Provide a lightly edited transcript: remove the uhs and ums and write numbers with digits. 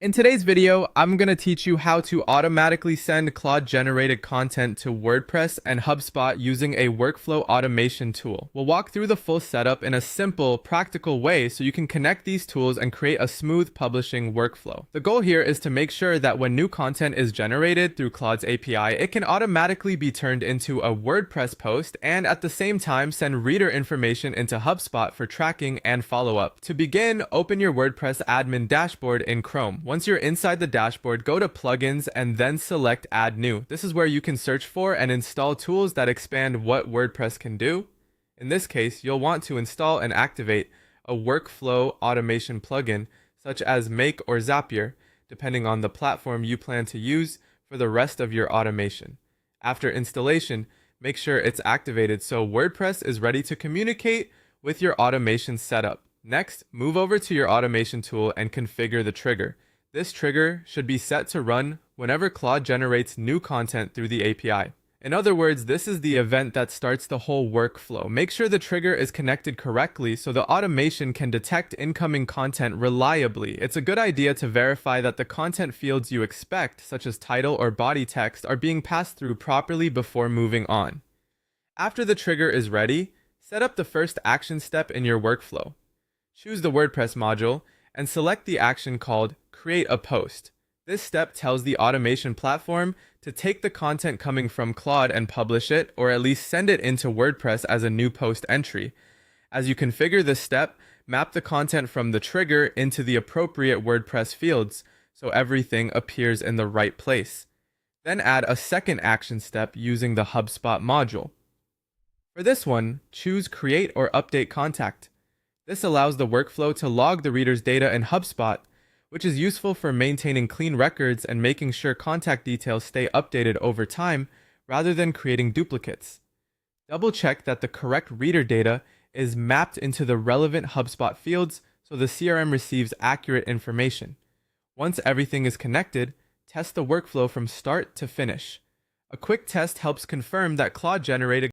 In today's video, I'm going to teach you how to automatically send Claude-generated content to WordPress and HubSpot using a workflow automation tool. We'll walk through the full setup in a simple, practical way so you can connect these tools and create a smooth publishing workflow. The goal here is to make sure that when new content is generated through Claude's API, it can automatically be turned into a WordPress post and at the same time send reader information into HubSpot for tracking and follow-up. To begin, open your WordPress admin dashboard in Chrome. Once you're inside the dashboard, go to Plugins and then select Add New. This is where you can search for and install tools that expand what WordPress can do. In this case, you'll want to install and activate a workflow automation plugin such as Make or Zapier, depending on the platform you plan to use for the rest of your automation. After installation, make sure it's activated so WordPress is ready to communicate with your automation setup. Next, move over to your automation tool and configure the trigger. This trigger should be set to run whenever Claude generates new content through the API. In other words, this is the event that starts the whole workflow. Make sure the trigger is connected correctly so the automation can detect incoming content reliably. It's a good idea to verify that the content fields you expect, such as title or body text, are being passed through properly before moving on. After the trigger is ready, set up the first action step in your workflow. Choose the WordPress module and select the action called Create a Post. This step tells the automation platform to take the content coming from Claude and publish it, or at least send it into WordPress as a new post entry. As you configure this step, map the content from the trigger into the appropriate WordPress fields so everything appears in the right place. Then add a second action step using the HubSpot module. For this one, choose Create or Update Contact. This allows the workflow to log the reader's data in HubSpot, which is useful for maintaining clean records and making sure contact details stay updated over time rather than creating duplicates. Double check that the correct reader data is mapped into the relevant HubSpot fields so the CRM receives accurate information. Once everything is connected, test the workflow from start to finish. A quick test helps confirm that Claude generated